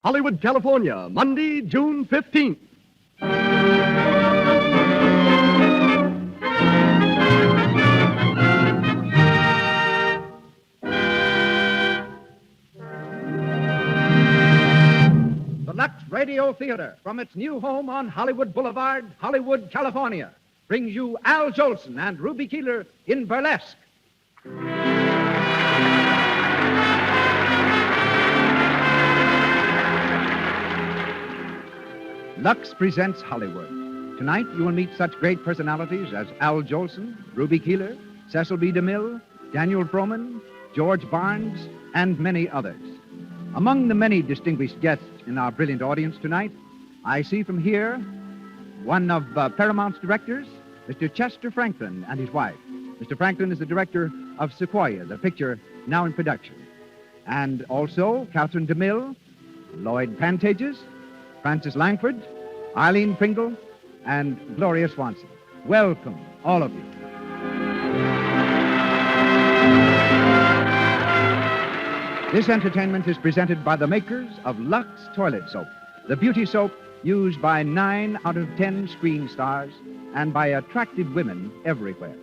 Hollywood, California, Monday, June 15th. The Lux Radio Theatre, from its new home on Hollywood Boulevard, Hollywood, California, brings you Al Jolson and Ruby Keeler in Burlesque. Lux presents Hollywood. Tonight you will meet such great personalities as Al Jolson, Ruby Keeler, Cecil B. DeMille, Daniel Frohman, George Barnes, and many others. Among the many distinguished guests in our brilliant audience tonight, I see from here one of Paramount's directors, Mr. Chester Franklin, and his wife. Mr. Franklin is the director of Sequoia, the picture now in production. And also Catherine DeMille, Lloyd Pantages, Francis Langford, Eileen Pringle, and Gloria Swanson. Welcome, all of you. This entertainment is presented by the makers of Lux Toilet Soap, the beauty soap used by 9 out of 10 screen stars and by attractive women everywhere.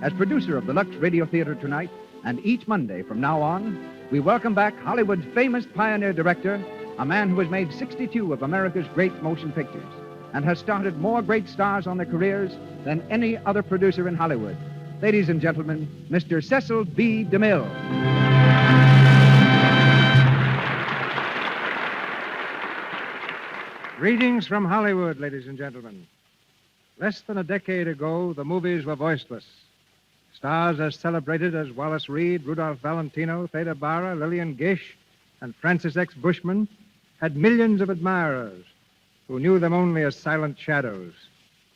As producer of the Lux Radio Theatre tonight, and each Monday from now on, we welcome back Hollywood's famous pioneer director, a man who has made 62 of America's great motion pictures and has started more great stars on their careers than any other producer in Hollywood. Ladies and gentlemen, Mr. Cecil B. DeMille. Greetings from Hollywood, ladies and gentlemen. Less than a decade ago, the movies were voiceless. Stars as celebrated as Wallace Reed, Rudolph Valentino, Theda Bara, Lillian Gish, and Francis X. Bushman had millions of admirers who knew them only as silent shadows.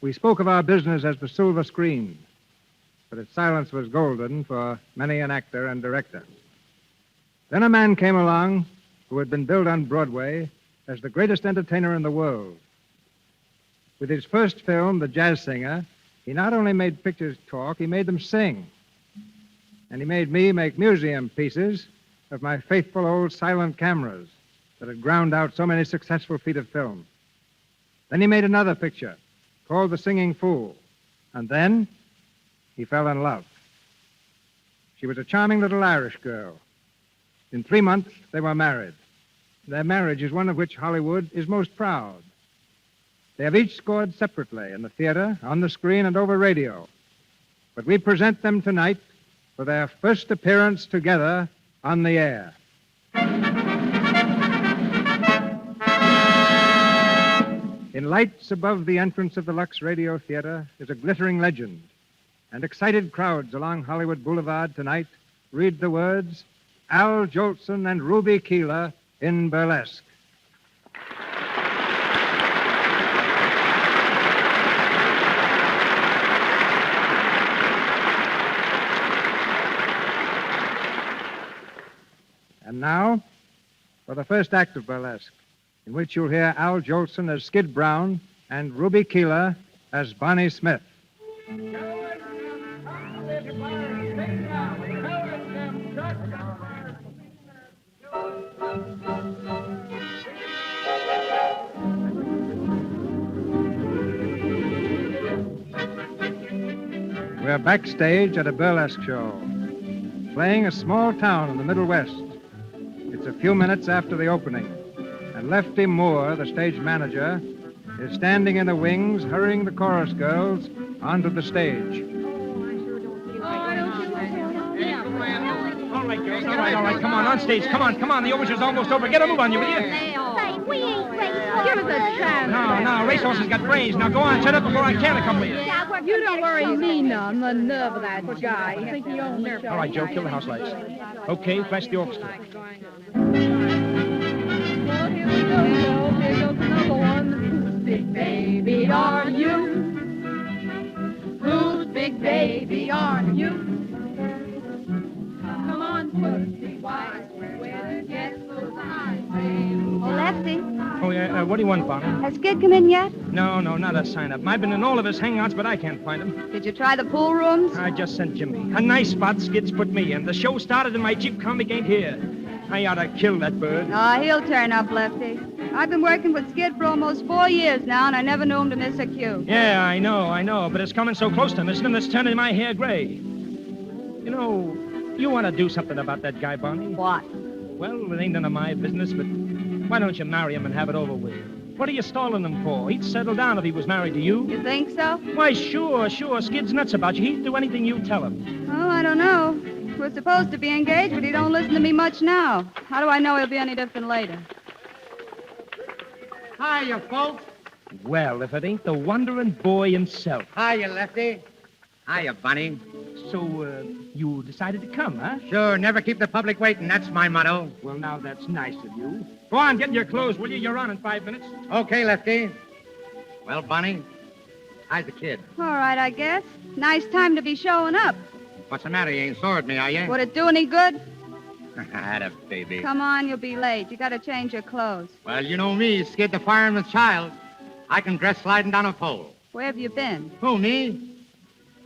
We spoke of our business as the silver screen, but its silence was golden for many an actor and director. Then a man came along who had been billed on Broadway as the greatest entertainer in the world. With his first film, The Jazz Singer, he not only made pictures talk, he made them sing. And he made me make museum pieces of my faithful old silent cameras that had ground out so many successful feet of film. Then he made another picture called The Singing Fool. And then he fell in love. She was a charming little Irish girl. In 3 months, they were married. Their marriage is one of which Hollywood is most proud. They have each scored separately in the theater, on the screen, and over radio. But we present them tonight for their first appearance together on the air. In lights above the entrance of the Lux Radio Theatre is a glittering legend, and excited crowds along Hollywood Boulevard tonight read the words, Al Jolson and Ruby Keeler in Burlesque. And now, for the first act of Burlesque, in which you'll hear Al Jolson as Skid Brown and Ruby Keeler as Bonnie Smith. We're backstage at a burlesque show, playing a small town in the Middle West. It's a few minutes after the opening, and Lefty Moore, the stage manager, is standing in the wings, hurrying the chorus girls onto the stage. All right, come on stage. Come on, the overture's almost over. Get a move on you, will you? Say, we ain't racehorses. Give us a chance. No, racehorses got brains. Now go on, shut up before I can't accompany you. You don't worry me none. The nerve of that guy. You think he owns the show. All right, Joe, kill the house lights. Okay, flash the orchestra. Well, here we go. Here goes another one. Whose big baby are you? Whose big baby are you? Come on, Pussy White. Where to get those eyes? Oh, Lefty, Oh, yeah, what do you want, Bonnie? has Skid come in yet? No, not a sign-up. I've been in all of his hangouts, but I can't find him. Did you try the pool rooms? I just sent Jimmy. A nice spot Skid's put me in. The show started and my Jeep comic ain't here. I ought to kill that bird. Oh, he'll turn up, Lefty. I've been working with Skid for almost 4 years now, and I never knew him to miss a cue. Yeah, I know. But it's coming so close to missing him, it's turning my hair gray. You know, you want to do something about that guy, Bonnie? What? Well, it ain't none of my business, but why don't you marry him and have it over with? What are you stalling him for? He'd settle down if he was married to you. You think so? Why, sure. Skid's nuts about you. He'd do anything you tell him. Oh, I don't know. We're supposed to be engaged, but he don't listen to me much now. How do I know he'll be any different later? Hiya, folks. Well, if it ain't the wandering boy himself. Hiya, Lefty. Hiya, Bunny. So, you decided to come, huh? Sure, never keep the public waiting. That's my motto. Well, now, that's nice of you. Go on, get in your clothes, will you? You're on in 5 minutes. Okay, Lefty. Well, Bunny, how's the kid? All right, I guess. Nice time to be showing up. What's the matter? You ain't sore at me, are you? Would it do any good? Atta baby. Come on, you'll be late. You gotta change your clothes. Well, you know me, Skid the fireman's child. I can dress sliding down a pole. Where have you been? Who, me?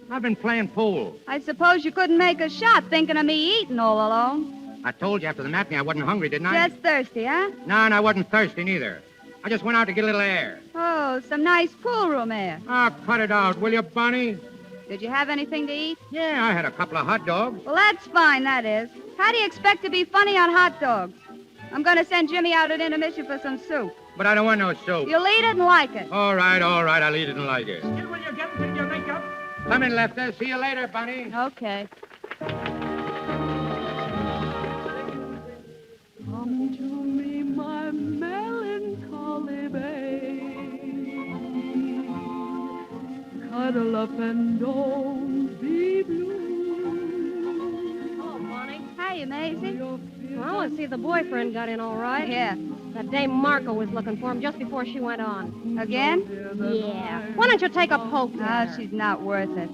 I've been playing pool. I suppose you couldn't make a shot thinking of me eating all alone. I told you after the matinee I wasn't hungry, didn't I? Just thirsty, huh? No, and I wasn't thirsty neither. I just went out to get a little air. Oh, some nice pool room air. Oh, cut it out, will you, Bunny? Did you have anything to eat? Yeah, I had a couple of hot dogs. Well, that's fine, that is. How do you expect to be funny on hot dogs? I'm going to send Jimmy out at intermission for some soup. But I don't want no soup. You'll eat it and like it. All right, I'll eat it and like it. Skid, will you get into your makeup? Come in, Lefty. See you later, Bunny. Okay. Come to me, my melancholy babe. Cuddle up and don't be blue. Oh, Bonnie. Hiya, Maisie. Well, I see the boyfriend got in all right. Yeah. That dame Marco was looking for him just before she went on. Again? Yeah. Why don't you take a poke at her? She's not worth it.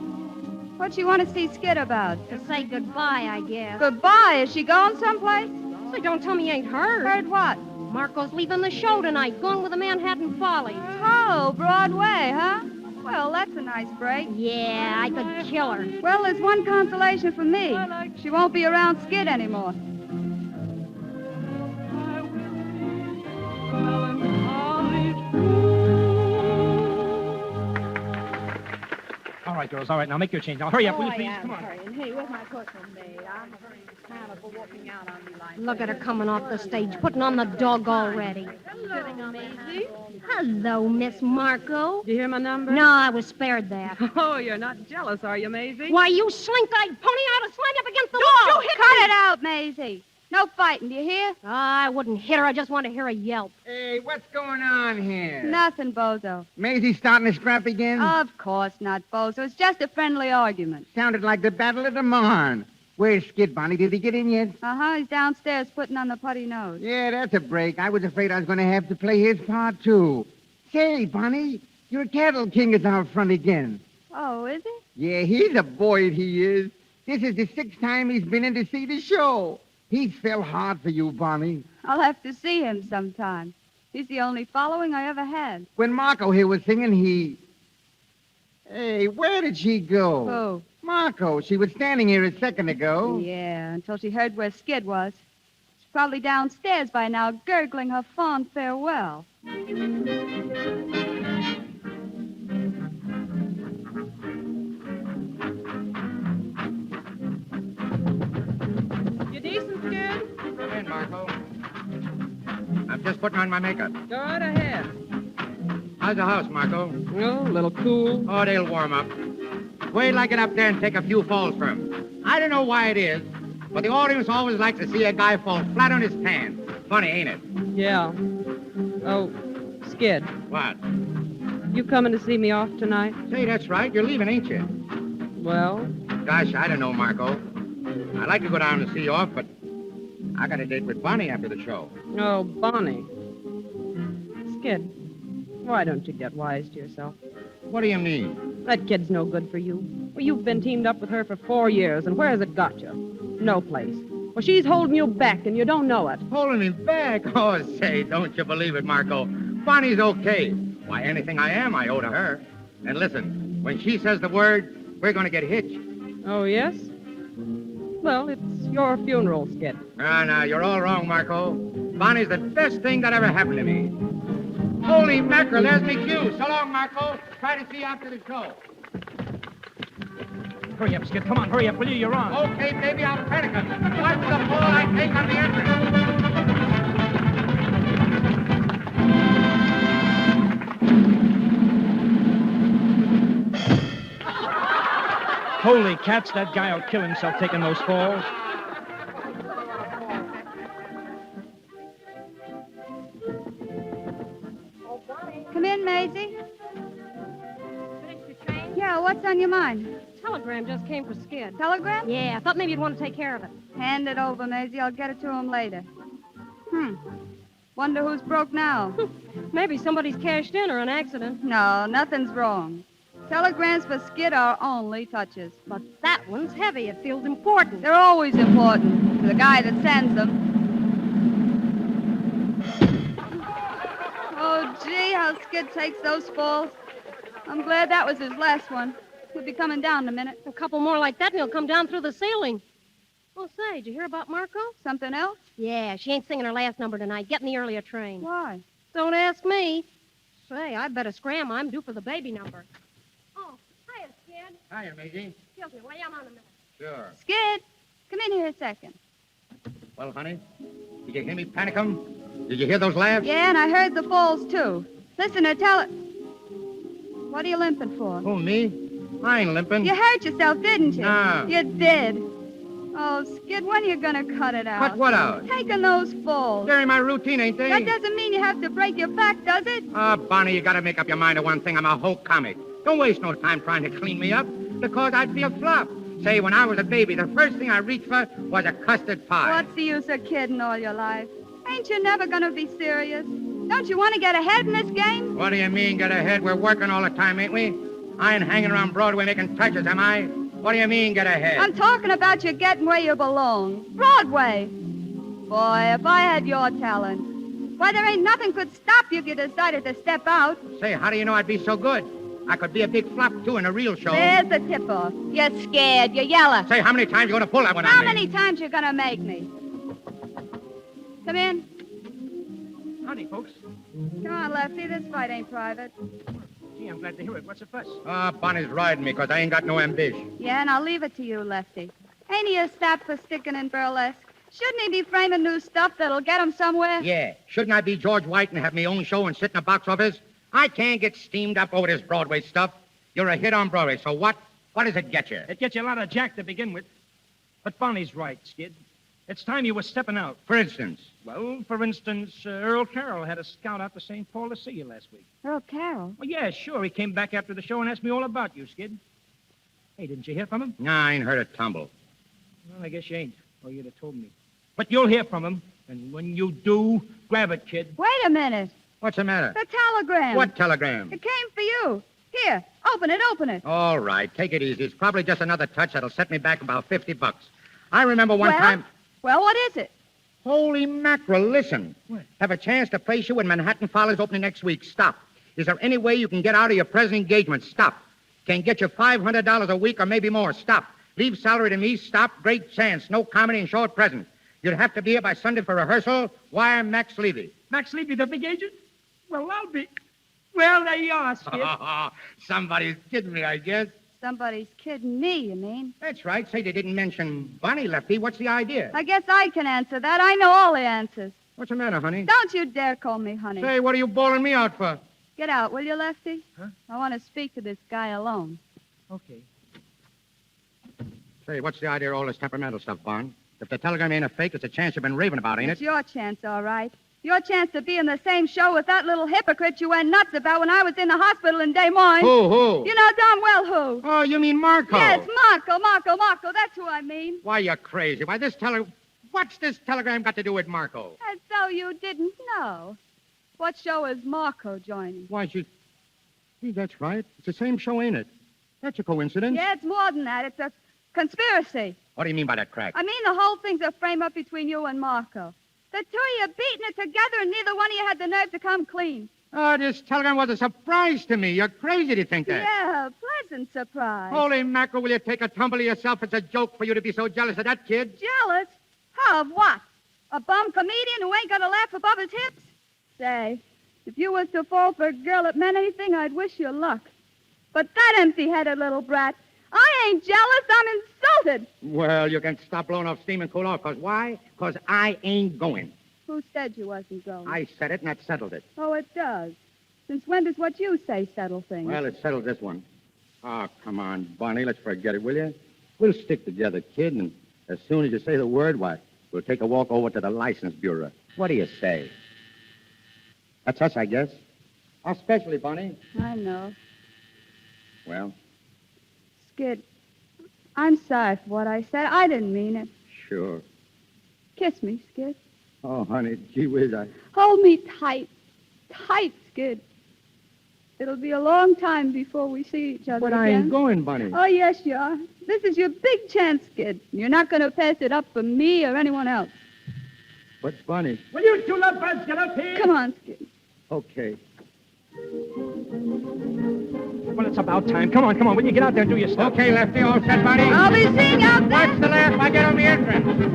What you want to see Skid about? To say goodbye, I guess. Goodbye. Is she going someplace? So don't tell me you ain't heard. Heard what? Marco's leaving the show tonight, going with the Manhattan Follies. Oh, Broadway, huh? Well, that's a nice break. Yeah, I could kill her. Well, there's one consolation for me. She won't be around Skid anymore. All right, girls, all right. Now, make your change. Now, hurry up, will you, please? Come on. Hey, where's my costume, babe? I'm kind of walking out on you like Look at her coming off the stage, putting on the dog already. Hello, Maisie. Hello, Miss Marco. You hear my number? No, I was spared that. Oh, you're not jealous, are you, Maisie? Why, you slink-eyed pony ought to slam you up against the wall. Don't cut it out, Maisie. No fighting, do you hear? I wouldn't hit her. I just want to hear a yelp. Hey, what's going on here? Nothing, Bozo. Maisie starting to scrap again? Of course not, Bozo. It's just a friendly argument. Sounded like the Battle of the Marne. Where's Skid, Bonnie? Did he get in yet? Uh-huh. He's downstairs putting on the putty nose. Yeah, that's a break. I was afraid I was going to have to play his part, too. Say, Bonnie, your cattle king is out front again. Oh, is he? Yeah, he's a boy, he is. This is the 6th time he's been in to see the show. He's fell hard for you, Bonnie. I'll have to see him sometime. He's the only following I ever had. When Marco here was singing, he... Hey, where did she go? Who? Marco. She was standing here a second ago. Yeah, until she heard where Skid was. She's probably downstairs by now, gurgling her fond farewell. You decent, Skid? Come in, Marco. I'm just putting on my makeup. Go right ahead. How's the house, Marco? Oh, a little cool. Oh, they'll warm up. Wait till I get up there and take a few falls from him. I don't know why it is, but the audience always likes to see a guy fall flat on his pants. Funny, ain't it? Yeah. Oh, Skid, What? you coming to see me off tonight? Say, that's right. You're leaving, ain't you? Well, Gosh, I don't know, Marco. I'd like to go down and see you off, but I got a date with Bonnie after the show. oh, Bonnie. Skid, why don't you get wise to yourself? What do you mean? That kid's no good for you. Well, you've been teamed up with her for 4 years, and where has it got you? No place. Well, she's holding you back, and you don't know it. Holding me back? Oh, say, don't you believe it, Marco. Bonnie's okay. Why, anything I am, I owe to her. And listen, when she says the word, we're going to get hitched. Oh, yes? Well, it's your funeral, Skid. No, you're all wrong, Marco. Bonnie's the best thing that ever happened to me. Holy mackerel, there's me cue. So long, Marco. Try to see you after the show. Hurry up, Skid. Come on, hurry up, will you? You're on. Okay, baby, I'll panic him. Watch the fall I take on the entrance. Holy cats, that guy'll kill himself taking those falls. Come in, Maisie. Finished your train? Yeah, what's on your mind? Telegram just came for Skid. Telegram? Yeah, I thought maybe you'd want to take care of it. Hand it over, Maisie. I'll get it to him later. Wonder who's broke now. Maybe somebody's cashed in or an accident. No, nothing's wrong. Telegrams for Skid are only touches. But that one's heavy. It feels important. They're always important to the guy that sends them. Oh, gee, how Skid takes those falls. I'm glad that was his last one. He'll be coming down in a minute. A couple more like that and he'll come down through the ceiling. Well, say, did you hear about Marco? Something else? Yeah, she ain't singing her last number tonight. Getting the earlier train. Why? Don't ask me. Say, I better scram. I'm due for the baby number. Oh, hiya, Skid. Hiya, Maisie. Excuse me, lay down on a minute. Sure. Skid, come in here a second. Well, honey, did you hear me panic him? Did you hear those laughs? Yeah, and I heard the falls, too. Listen, tell it. What are you limping for? Oh, me? I ain't limping. You hurt yourself, didn't you? No. You did. Oh, Skid, when are you going to cut it out? Cut what out? Taking those falls. They're in my routine, ain't they? That doesn't mean you have to break your back, does it? Bonnie, you gotta make up your mind to one thing. I'm a whole comic. Don't waste no time trying to clean me up, because I'd be a flop. Say, when I was a baby, the first thing I reached for was a custard pie. What's the use of kidding all your life? Ain't you never going to be serious? Don't you want to get ahead in this game? What do you mean, get ahead? We're working all the time, ain't we? I ain't hanging around Broadway making touches, am I? What do you mean, get ahead? I'm talking about you getting where you belong. Broadway. Boy, if I had your talent. Why, there ain't nothing could stop you if you decided to step out. Say, how do you know I'd be so good? I could be a big flop, too, in a real show. There's the tip-off. You're scared. You're yellow. Say, how many times you gonna pull that one on How me? many times you gonna make me? Come in. Howdy, folks. Come on, Lefty. This fight ain't private. Gee, I'm glad to hear it. What's the fuss? Bonnie's riding me, because I ain't got no ambition. Yeah, and I'll leave it to you, Lefty. Ain't he a stat for sticking in burlesque? Shouldn't he be framing new stuff that'll get him somewhere? Yeah. Shouldn't I be George White and have my own show and sit in a box office? I can't get steamed up over this Broadway stuff. You're a hit on Broadway, so what? What does it get you? It gets you a lot of jack to begin with. But Bonnie's right, Skid. It's time you were stepping out. For instance? Well, for instance, Earl Carroll had a scout out to St. Paul to see you last week. Earl Carroll? Well, yeah, sure. He came back after the show and asked me all about you, Skid. Hey, didn't you hear from him? No, I ain't heard a tumble. Well, I guess you ain't, or you'd have told me. But you'll hear from him, and when you do, grab it, kid. Wait a minute. What's the matter? The telegram. What telegram? It came for you. Here, open it, open it. All right, take it easy. It's probably just another touch that'll set me back about $50. I remember one Well? time... Well, what is it? Holy mackerel, listen. What? Have a chance to place you in Manhattan Follies opening next week. Stop. Is there any way you can get out of your present engagement? Stop. Can get you $500 a week or maybe more. Stop. Leave salary to me. Stop. Great chance. No comedy and show at present. You'd have to be here by Sunday for rehearsal. Wire Max Levy. Max Levy, the big agent? Well, I'll be... Well, there you are, Skid. Somebody's kidding me, I guess. Somebody's kidding me, you mean? That's right. Say they didn't mention Bonnie, Lefty. What's the idea? I guess I can answer that. I know all the answers. What's the matter, honey? Don't you dare call me honey. Say, what are you bawling me out for? Get out, will you, Lefty? Huh? I want to speak to this guy alone. Okay. Say, what's the idea of all this temperamental stuff, Bond? If the telegram ain't a fake, it's a chance you've been raving about, ain't It's it? your chance, all right. Your chance to be in the same show with that little hypocrite you went nuts about when I was in the hospital in Des Moines. Who? You know darn well who. Oh, you mean Marco? Yes, Marco. That's who I mean. Why, you're crazy. Why, what's this telegram got to do with Marco? As though you didn't know. What show is Marco joining? Why, Gee, that's right. It's the same show, ain't it? That's a coincidence. Yeah, it's more than that. It's a conspiracy. What do you mean by that crack? I mean the whole thing's a frame-up between you and Marco. The two of you beating it together, and neither one of you had the nerve to come clean. Oh, this telegram was a surprise to me. You're crazy to think that. Yeah, pleasant surprise. Holy mackerel, will you take a tumble of yourself? It's a joke for you to be so jealous of that kid. Jealous? How, of what? A bum comedian who ain't gonna laugh above his hips? Say, if you was to fall for a girl that meant anything, I'd wish you luck. But that empty-headed little brat, I ain't jealous, I'm insulted. Well, you can stop blowing off steam and cool off. 'Cause why? 'Cause I ain't going. Who said you wasn't going? I said it, and that settled it. Oh, it does. Since when does what you say settle things? Well, it settled this one. Oh, come on, Bonnie, let's forget it, will you? We'll stick together, kid, and as soon as you say the word, why, we'll take a walk over to the License Bureau. What do you say? That's us, I guess. Especially, Bonnie. I know. Well, Skid, I'm sorry for what I said. I didn't mean it. sure. Kiss me, Skid. Oh, honey, gee whiz, Hold me tight. Tight, Skid. It'll be a long time before we see each other But again. I ain't going, Bonnie. Oh, yes, you are. This is your big chance, Skid. You're not going to pass it up for me or anyone else. But, Bonnie. Will you two lovebirds get up here? Come on, Skid. Okay. Well, it's about time. Come on. Will you get out there and do your stuff? Okay, Lefty, all set, Bonnie? I'll be seeing you out there. Watch the left. I get on the entrance.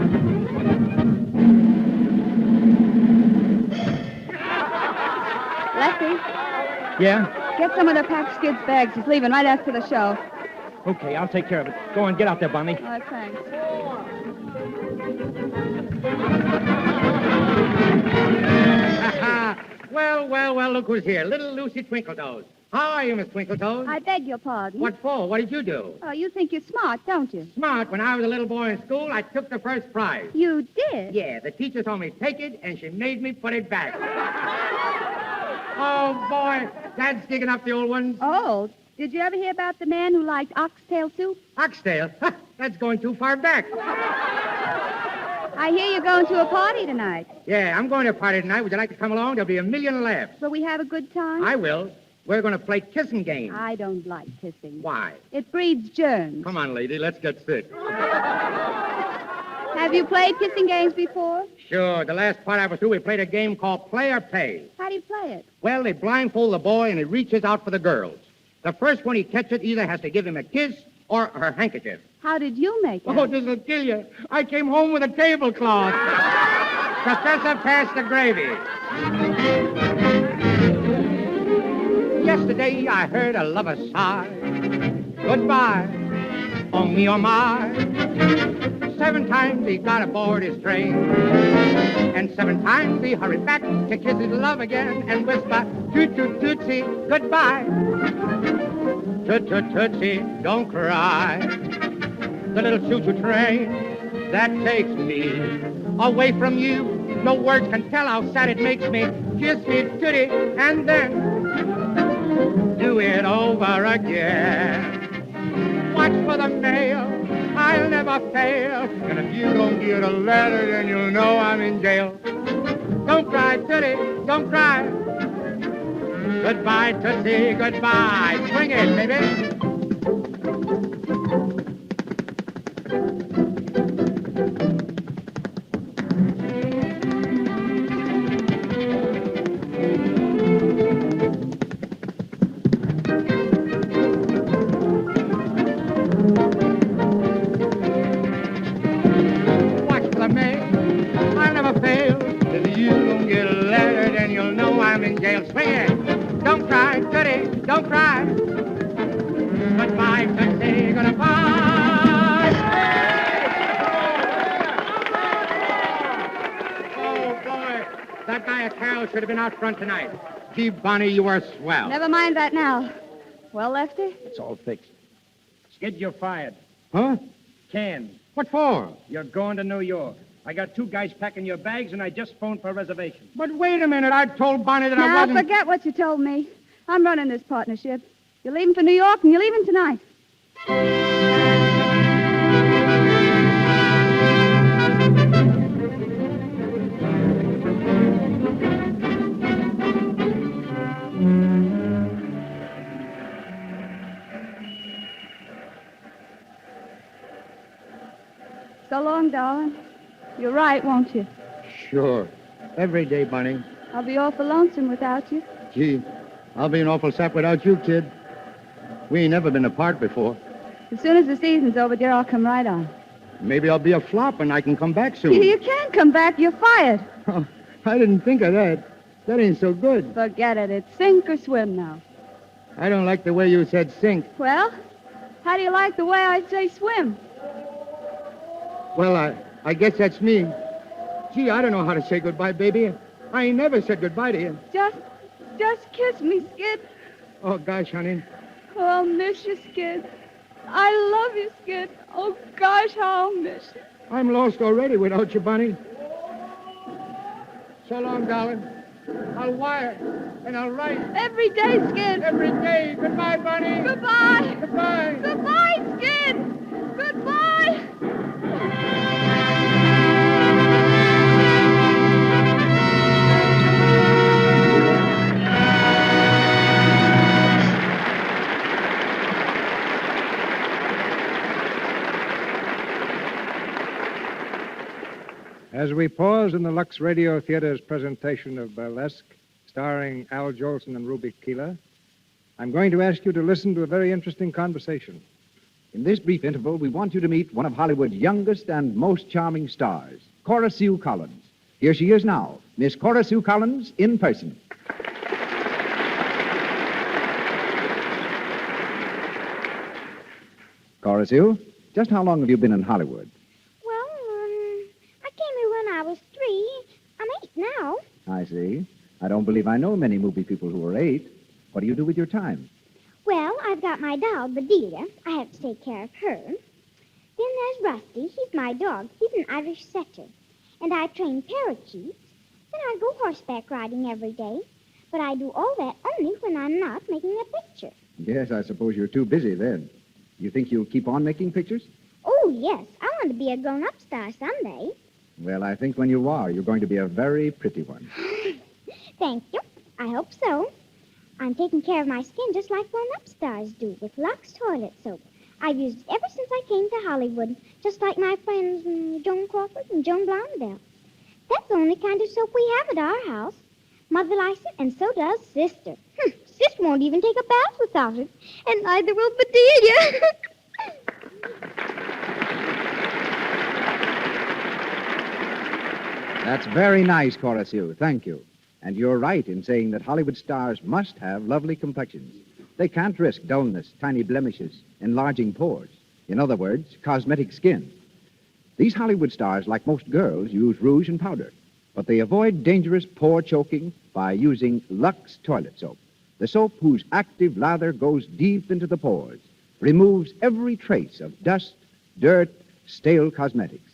Lefty, Yeah? get some of the packed Skid's bags. He's leaving right after the show. Okay, I'll take care of it. Go on, get out there, Bonnie. Oh, thanks. Well, look who's here. Little Lucy Twinkletoes. How are you, Miss Twinkletoes? I beg your pardon. What for? What did you do? Oh, you think you're smart, don't you? Smart. When I was a little boy in school, I took the first prize. You did? Yeah, the teacher told me take it, and she made me put it back. Oh, boy. Dad's digging up the old ones. Oh, did you ever hear about the man who liked oxtail soup? Oxtail? That's going too far back. I hear you're going to a party tonight. Yeah, I'm going to a party tonight. Would you like to come along? There'll be a million laughs. Will we have a good time? I will. We're going to play kissing game. I don't like kissing. Why? It breeds germs. Come on, lady. Let's get sick. Have you played kissing games before? Sure. The last part I was through, we played a game called Play or Pay. How do you play it? Well, they blindfold the boy, and he reaches out for the girls. The first one he catches either has to give him a kiss or her handkerchief. How did you make it? Oh, this'll kill you. I came home with a tablecloth. Professor, pass the gravy. Yesterday I heard a lover sigh. Goodbye, oh me, oh my. 7 times he got aboard his train. And 7 times he hurried back to kiss his love again and whisper, toot-toot-tootsie, goodbye. Toot-toot-tootsie, don't cry. The little choo-choo train that takes me away from you. No words can tell how sad it makes me. Kiss me, tootie, and then do it over again. Watch for the mail, I'll never fail. And if you don't get a letter, then you'll know I'm in jail. Don't cry, Tootie, don't cry. Goodbye, Tootsie, goodbye. Swing it, baby. Don't cry, Tootie, don't cry. Goodbye, Tootsie, goodbye. Oh, boy. That guy at Carol should have been out front tonight. Gee, Bonnie, you are swell. Never mind that now. Well, Lefty? It's all fixed. Skid, you're fired. Huh? Canned. What for? You're going to New York. I got 2 guys packing your bags, and I just phoned for a reservation. But wait a minute. I told Bonnie that I Now, wasn't... forget what you told me. I'm running this partnership. You're leaving for New York, and you're leaving tonight. So long, darling. You're right, won't you? Sure. Every day, Bonnie. I'll be awful lonesome without you. Gee, I'll be an awful sap without you, kid. We ain't never been apart before. As soon as the season's over, dear, I'll come right on. Maybe I'll be a flop and I can come back soon. You can't come back. You're fired. Oh, I didn't think of that. That ain't so good. Forget it. It's sink or swim now. I don't like the way you said sink. Well, how do you like the way I say swim? Well, I guess that's me. Gee, I don't know how to say goodbye, baby. I ain't never said goodbye to you. Just kiss me, Skid. Oh, gosh, honey. Oh, I'll miss you, Skid. I love you, Skid. Oh, gosh, how I'll miss you. I'm lost already without you, Bunny. So long, darling. I'll wire and I'll write. Every day, Skid. Every day. Goodbye, Bunny. Goodbye. Goodbye. Goodbye, Skid. Goodbye. As we pause in the Lux Radio Theatre's presentation of Burlesque, starring Al Jolson and Ruby Keeler, I'm going to ask you to listen to a very interesting conversation. In this brief interval, we want you to meet one of Hollywood's youngest and most charming stars, Cora Sue Collins. Here she is now, Miss Cora Sue Collins in person. Cora Sue, just how long have you been in Hollywood? Well, I came here when I was 3. I'm 8 now. I see. I don't believe I know many movie people who are 8. What do you do with your time? Well, I've got my doll, Bedelia. I have to take care of her. Then there's Rusty. He's my dog. He's an Irish setter. And I train parakeets. Then I go horseback riding every day. But I do all that only when I'm not making a picture. Yes, I suppose you're too busy then. You think you'll keep on making pictures? Oh, yes. I want to be a grown-up star someday. Well, I think when you are, you're going to be a very pretty one. Thank you. I hope so. I'm taking care of my skin just like grown-up stars do with Lux toilet soap. I've used it ever since I came to Hollywood, just like my friends Joan Crawford and Joan Blondell. That's the only kind of soap we have at our house. Mother likes it, and so does Sister. Sis won't even take a bath without it, and neither will Bedelia. That's very nice, Cora Sue. Thank you. And you're right in saying that Hollywood stars must have lovely complexions. They can't risk dullness, tiny blemishes, enlarging pores. In other words, cosmetic skin. These Hollywood stars, like most girls, use rouge and powder. But they avoid dangerous pore choking by using Lux toilet soap. The soap whose active lather goes deep into the pores, removes every trace of dust, dirt, stale cosmetics.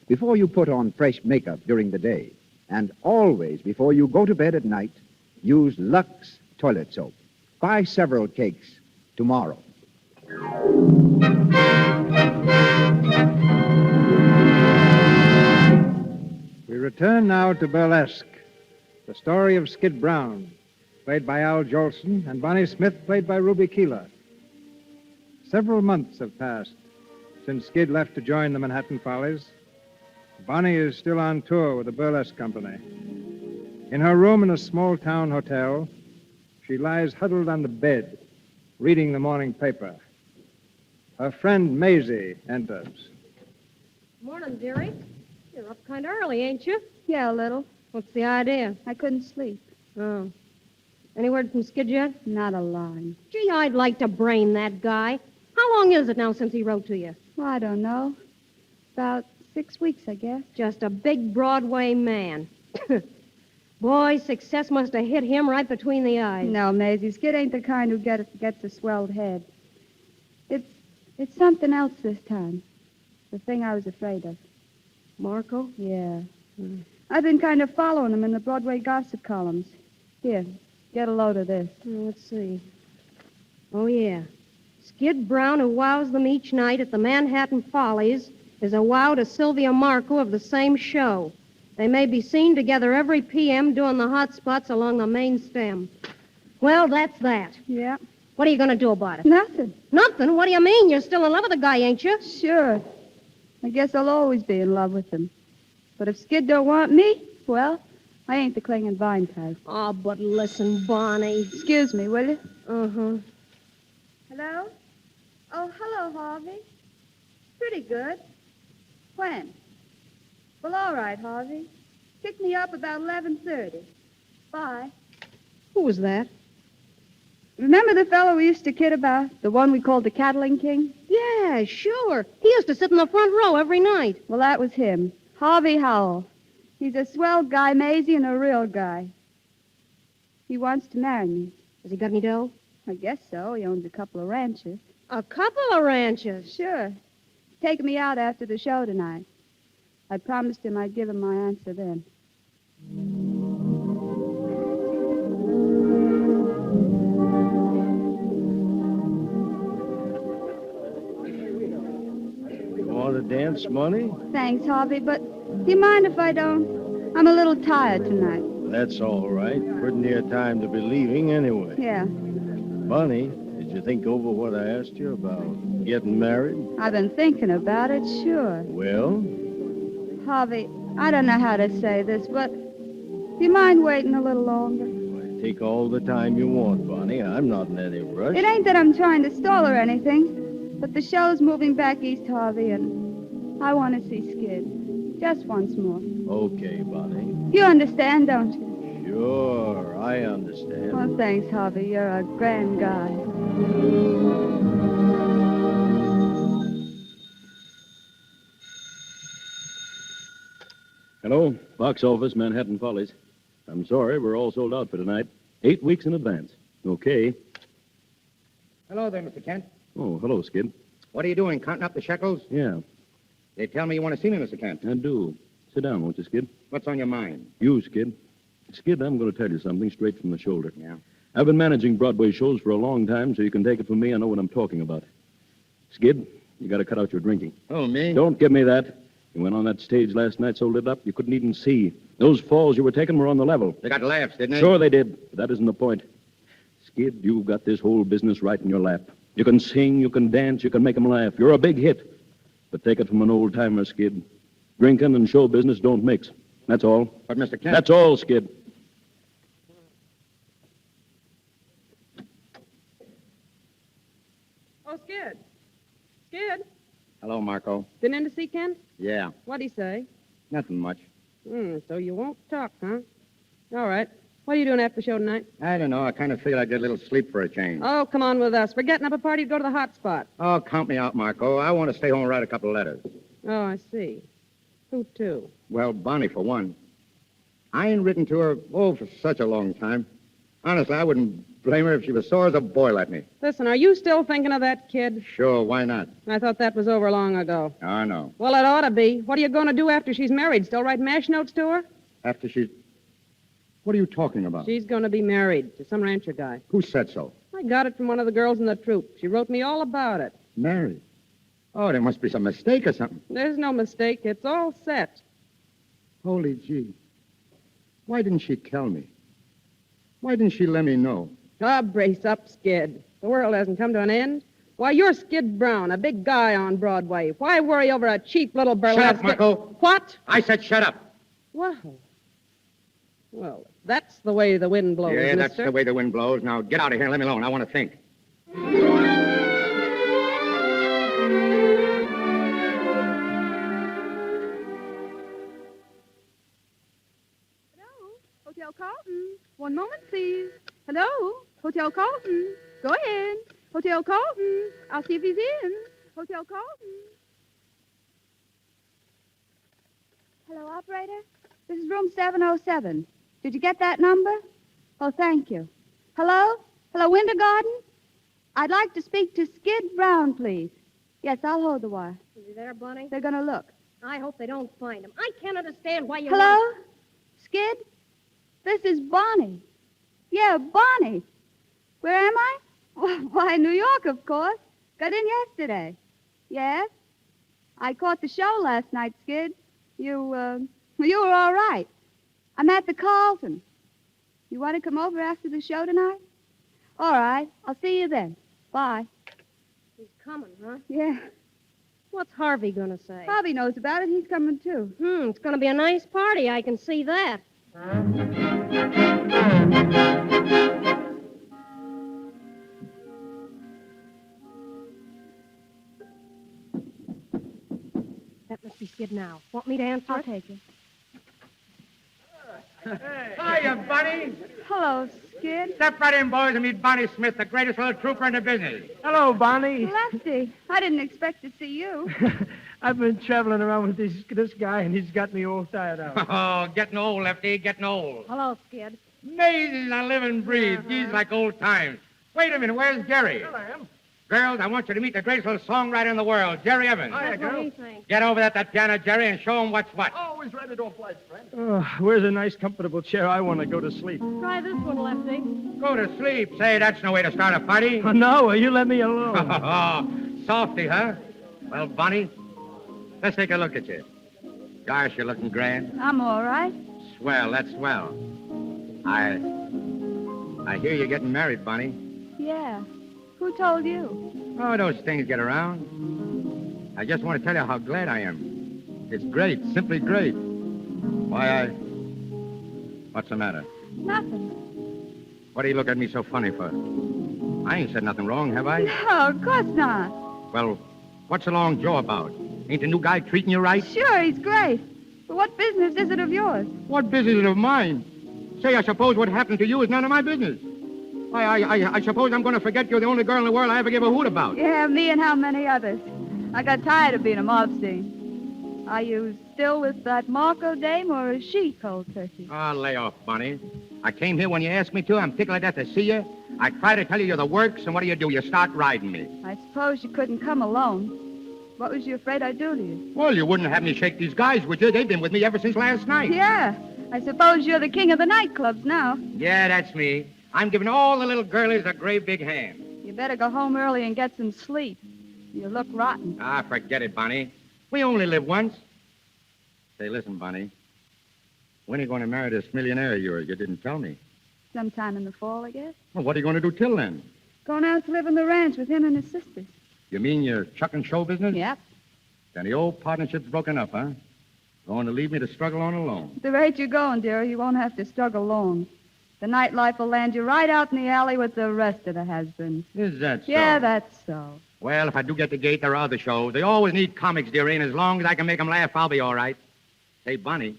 Before you put on fresh makeup during the day, and always before you go to bed at night, use Lux toilet soap. Buy several cakes tomorrow. We return now to Burlesque, the story of Skid Brown, played by Al Jolson, and Bonnie Smith, played by Ruby Keeler. Several months have passed since Skid left to join the Manhattan Follies. Bonnie is still on tour with the Burlesque Company. In her room in a small-town hotel, she lies huddled on the bed, reading the morning paper. Her friend Maisie enters. Morning, dearie. You're up kind of early, ain't you? Yeah, a little. What's the idea? I couldn't sleep. Oh. Any word from Skid yet? Not a line. Gee, I'd like to brain that guy. How long is it now since he wrote to you? Well, I don't know. About 6 weeks, I guess. Just a big Broadway man. Boy, success must have hit him right between the eyes. No, Maisie, Skid ain't the kind who gets a swelled head. It's something else this time. The thing I was afraid of. Marco? Yeah. I've been kind of following him in the Broadway gossip columns. Here, get a load of this. Let's see. Oh, yeah. Skid Brown, who wows them each night at the Manhattan Follies, is a wow to Sylvia Marco of the same show. They may be seen together every p.m. doing the hot spots along the main stem. Well, that's that. Yeah. What are you going to do about it? Nothing. Nothing? What do you mean? You're still in love with the guy, ain't you? Sure. I guess I'll always be in love with him. But if Skid don't want me, well, I ain't the cling and vine type. Oh, but listen, Bonnie. Excuse me, will you? Uh-huh. Hello? Oh, hello, Harvey. Pretty good. When? Well, all right, Harvey. Pick me up about 11:30. Bye. Who was that? Remember the fellow we used to kid about? The one we called the Cattling King? Yeah, sure. He used to sit in the front row every night. Well, that was him. Harvey Howell. He's a swell guy, Maisie, and a real guy. He wants to marry me. Has he got any dough? I guess so. He owns a couple of ranches. A couple of ranches. Sure. He's taking me out after the show tonight. I promised him I'd give him my answer then. You want to dance, Money? Thanks, Harvey, but do you mind if I don't? I'm a little tired tonight. That's all right. Pretty near time to be leaving anyway. Yeah. Money, did you think over what I asked you about getting married? I've been thinking about it, sure. Well? Harvey, I don't know how to say this, but do you mind waiting a little longer? Take all the time you want, Bonnie. I'm not in any rush. It ain't that I'm trying to stall or anything, but the show's moving back east, Harvey, and I want to see Skid. Just once more. Okay, Bonnie. You understand, don't you? Sure, I understand. Well, thanks, Harvey. You're a grand guy. Hello, box office, Manhattan Follies. I'm sorry, we're all sold out for tonight. 8 weeks in advance. Okay. Hello there, Mr. Kent. Oh, hello, Skid. What are you doing, counting up the shekels? Yeah, They tell me you want to see me, Mr. Kent. I do. Sit down, won't you, Skid? What's on your mind? You, Skid. Skid, I'm going to tell you something straight from the shoulder. Yeah? I've been managing Broadway shows for a long time, so you can take it from me. I know what I'm talking about. Skid, you got to cut out your drinking. Oh, me? Don't give me that. You went on that stage last night so lit up you couldn't even see. Those falls you were taking were on the level. They got laughs, didn't they? Sure they did, but that isn't the point. Skid, you've got this whole business right in your lap. You can sing, you can dance, you can make 'em laugh. You're a big hit. But take it from an old-timer, Skid. Drinking and show business don't mix. That's all. But, Mr. Kent... That's all, Skid. Oh, Skid. Skid. Hello, Marco. Been in to see Kent? Yeah, What'd he say? nothing much. So you won't talk, huh? All right. What are you doing after the show tonight? I don't know. I kind of figured I'd get a little sleep for a change. Oh, come on with us. We're getting up a party to go to the hot spot. Oh, count me out, Marco. I want to stay home and write a couple of letters. Oh, I see. Who to? Well, Bonnie, for one. I ain't written to her, for such a long time. Honestly, I wouldn't blame her if she was sore as a boil at me. Listen, are you still thinking of that kid? Sure, why not? I thought that was over long ago. Oh, no. Well, it ought to be. What are you going to do after she's married? Still write mash notes to her? After she's... What are you talking about? She's going to be married to some rancher guy. Who said so? I got it from one of the girls in the troupe. She wrote me all about it. Married. Oh, there must be some mistake or something. There's no mistake. It's all set. Holy gee. Why didn't she tell me? Why didn't she let me know? Ah, brace up, Skid. The world hasn't come to an end. Why, you're Skid Brown, a big guy on Broadway. Why worry over a cheap little burlesque... Shut up, Marco. What? I said shut up. Well, that's the way the wind blows, Yeah, that's mister. the way the wind blows. Now, get out of here and let me alone. I want to think. Hello, Hotel Carlton. One moment, please. Hello, Hotel Carlton. Go ahead. Hotel Carlton. I'll see if he's in. Hotel Carlton. Hello, operator. This is room 707. Did you get that number? Oh, thank you. Hello? Hello, Winter Garden? I'd like to speak to Skid Brown, please. Yes, I'll hold the wire. Is he there, Bonnie? They're going to look. I hope they don't find him. I can't understand why you... Hello? Skid? This is Bonnie. Yeah, Bonnie. Where am I? Why, New York, of course. Got in yesterday. Yes? I caught the show last night, Skid. You were all right. I'm at the Carlton. You want to come over after the show tonight? All right. I'll see you then. Bye. He's coming, huh? Yeah. What's Harvey going to say? Bobby knows about it. He's coming, too. It's going to be a nice party. I can see that. That must be Skid now. Want me to answer I'll it? take it. Hiya, Bunny. Hello, Skid. Step right in, boys, and meet Bonnie Smith, the greatest little trooper in the business. Hello, Bonnie. Lefty, I didn't expect to see you. I've been traveling around with this guy, and he's got me all tired out. Oh, getting old, Lefty, getting old. Hello, Skid. Amazing, I live and breathe. Geez, like old times. Wait a minute, where's Jerry? Here I am. Girls, I want you to meet the greatest little songwriter in the world, Jerry Evans. That's what he thinks. Get over at that piano, Jerry, and show him what's what. Always ready to oblige, friend. Oh, where's a nice, comfortable chair? I want to go to sleep. Try this one, Lefty. Go to sleep. Say, that's no way to start a party. Oh, no, you let me alone. Oh, softy, huh? Well, Bonnie, let's take a look at you. Gosh, you're looking grand. I'm all right. Swell, that's swell. I hear you're getting married, Bonnie. Yeah. Who told you? Oh, those things get around. I just want to tell you how glad I am. It's great, simply great. Why, What's the matter? Nothing. What do you look at me so funny for? I ain't said nothing wrong, have I? No, of course not. Well, what's the long jaw about? Ain't the new guy treating you right? Sure, he's great. But what business is it of yours? What business is it of mine? Say, I suppose what happened to you is none of my business. I suppose I'm going to forget you're the only girl in the world I ever give a hoot about. Yeah, me and how many others. I got tired of being a mob scene. Are you still with that Marco dame, or is she cold turkey? Oh, lay off, Bonnie. I came here when you asked me to. I'm tickled like that to see you. I try to tell you you're the works, and what do? You start riding me. I suppose you couldn't come alone. What was you afraid I'd do to you? Well, you wouldn't have me shake these guys, would you? They've been with me ever since last night. Yeah. I suppose you're the king of the nightclubs now. Yeah, that's me. I'm giving all the little girlies a great big hand. You better go home early and get some sleep. You look rotten. Ah, forget it, Bonnie. We only live once. Say, listen, Bonnie. When are you going to marry this millionaire of yours? You didn't tell me. Sometime in the fall, I guess. Well, what are you going to do till then? Going out to live on the ranch with him and his sisters. You mean you're chucking show business? Yep. Then the old partnership's broken up, huh? Going to leave me to struggle on alone. At the rate you're going, dearie, you won't have to struggle long. The nightlife will land you right out in the alley with the rest of the has-beens. Is that so? Yeah, that's so. Well, if I do get the gate, there are other shows. They always need comics, dearie, and as long as I can make them laugh, I'll be all right. Say, Bunny,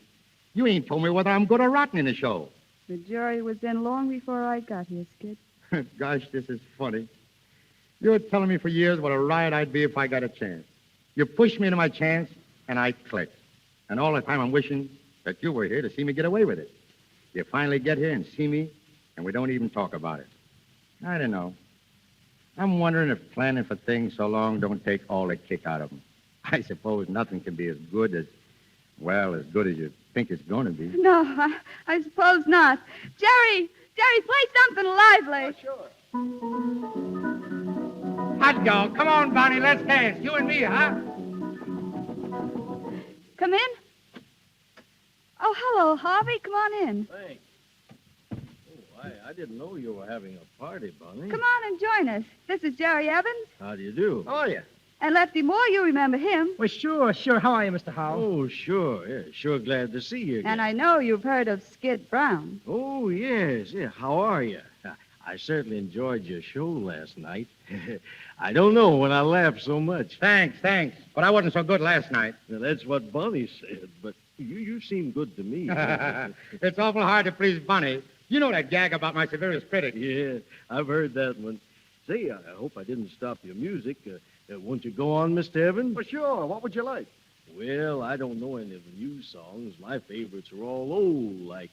you ain't told me whether I'm good or rotten in the show. The jury was in long before I got here, Skid. Gosh, this is funny. You're telling me for years what a riot I'd be if I got a chance. You pushed me into my chance, and I clicked. And all the time I'm wishing that you were here to see me get away with it. You finally get here and see me, and we don't even talk about it. I don't know. I'm wondering if planning for things so long don't take all the kick out of them. I suppose nothing can be as good as you think it's going to be. No, I suppose not. Jerry, play something lively. Sure. Hot dog. Come on, Bonnie, let's dance. You and me, huh? Come in. Oh, hello, Harvey. Come on in. Thanks. Oh, I didn't know you were having a party, Bunny. Come on and join us. This is Jerry Evans. How do you do? Oh, yeah. And Lefty Moore, you remember him. Well, sure. How are you, Mr. Howell? Oh, sure. Yeah, sure glad to see you again. And I know you've heard of Skid Brown. Oh, yes. Yeah, how are you? I certainly enjoyed your show last night. I don't know when I laughed so much. Thanks. But I wasn't so good last night. Now, that's what Bunny said, but you seem good to me. It's awful hard to please Bunny. You know that gag about my severest critic. Yeah, I've heard that one. Say, I hope I didn't stop your music. Won't you go on, Mr. Evans? Well, sure. What would you like? Well, I don't know any of the new songs. My favorites are all old, like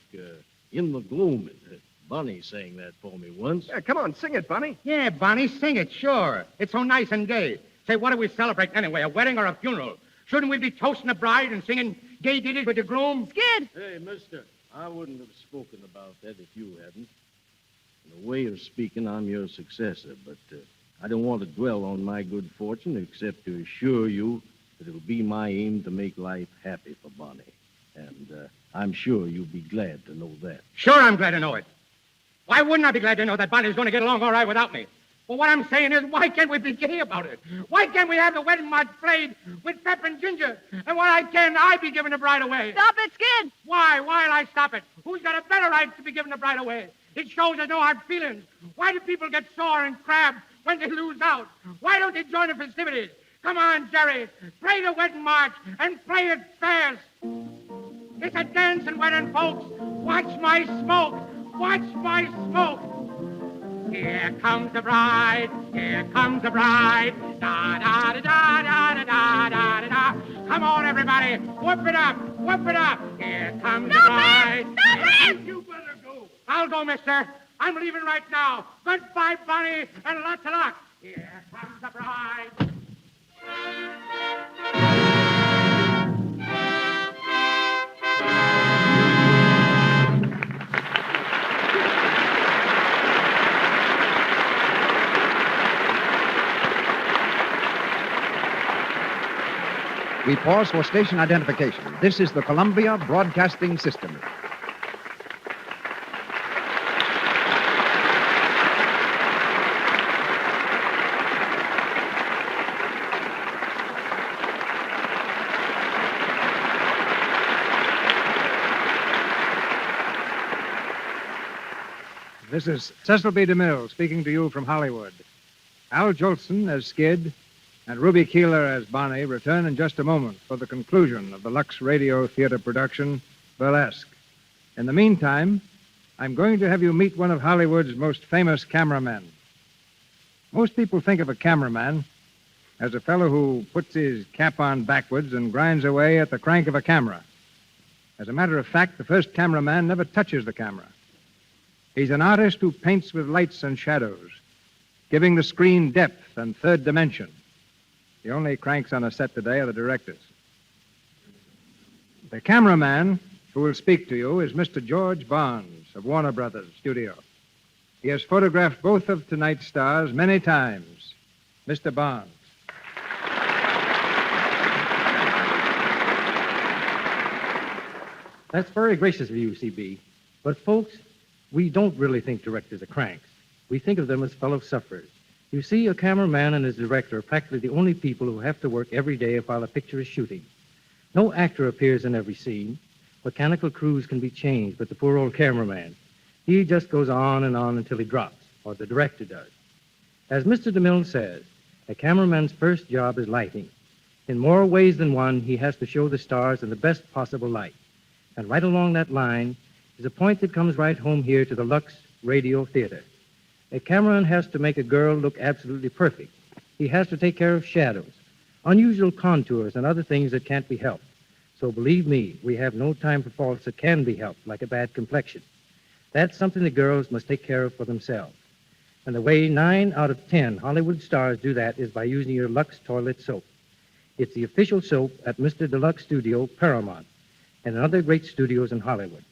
In the Gloaming. Bunny sang that for me once. Yeah, come on, sing it, Bunny. Yeah, Bonnie, sing it, sure. It's so nice and gay. Say, what do we celebrate anyway, a wedding or a funeral? Shouldn't we be toasting the bride and singing gay ditties with the groom? Skid! Hey, mister, I wouldn't have spoken about that if you hadn't. In a way of speaking, I'm your successor, but I don't want to dwell on my good fortune except to assure you that it'll be my aim to make life happy for Bonnie. And I'm sure you'll be glad to know that. Sure, I'm glad to know it. Why wouldn't I be glad to know that Bonnie's going to get along all right without me? Well, what I'm saying is, why can't we be gay about it? Why can't we have the wedding march played with pep and ginger? And why can't I be giving the bride away? Stop it, Skid. Why? Why'll I stop it? Who's got a better right to be giving the bride away? It shows there's no hard feelings. Why do people get sore and crabbed when they lose out? Why don't they join the festivities? Come on, Jerry. Play the wedding march and play it fast. It's a dancing wedding, folks. Watch my smoke. Watch my smoke. Here comes the bride. Here comes the bride. Da da da da da da da da da. Come on, everybody. Whoop it up. Whoop it up. Here comes the bride. Stop it! You better go. I'll go, mister. I'm leaving right now. Goodbye, Bonnie, and lots of luck. Here comes the bride. We pause for station identification. This is the Columbia Broadcasting System. This is Cecil B. DeMille speaking to you from Hollywood. Al Jolson as Skid and Ruby Keeler as Bonnie return in just a moment for the conclusion of the Lux Radio Theatre production, Burlesque. In the meantime, I'm going to have you meet one of Hollywood's most famous cameramen. Most people think of a cameraman as a fellow who puts his cap on backwards and grinds away at the crank of a camera. As a matter of fact, the first cameraman never touches the camera. He's an artist who paints with lights and shadows, giving the screen depth and third dimension. The only cranks on a set today are the directors. The cameraman who will speak to you is Mr. George Barnes of Warner Brothers Studio. He has photographed both of tonight's stars many times. Mr. Barnes. That's very gracious of you, CB. But, folks, we don't really think directors are cranks. We think of them as fellow sufferers. You see, a cameraman and his director are practically the only people who have to work every day while a picture is shooting. No actor appears in every scene. Mechanical crews can be changed, but the poor old cameraman, he just goes on and on until he drops, or the director does. As Mr. DeMille says, a cameraman's first job is lighting. In more ways than one, he has to show the stars in the best possible light. And right along that line is a point that comes right home here to the Lux Radio Theatre. A cameraman has to make a girl look absolutely perfect. He has to take care of shadows, unusual contours, and other things that can't be helped. So believe me, we have no time for faults that can be helped, like a bad complexion. That's something the girls must take care of for themselves. And the way 9 out of 10 Hollywood stars do that is by using your Lux toilet soap. It's the official soap at Mr. Deluxe Studio, Paramount, and other great studios in Hollywood.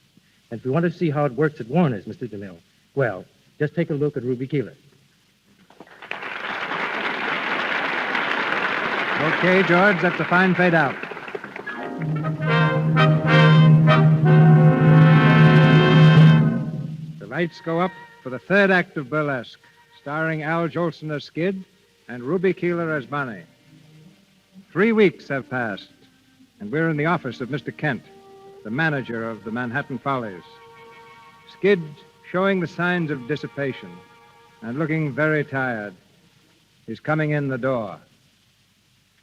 And if you want to see how it works at Warner's, Mr. DeMille, well, just take a look at Ruby Keeler. Okay, George, that's a fine fade out. The lights go up for the third act of Burlesque, starring Al Jolson as Skid and Ruby Keeler as Bonnie. 3 weeks have passed, and we're in the office of Mr. Kent, the manager of the Manhattan Follies. Skid showing the signs of dissipation and looking very tired. He's coming in the door.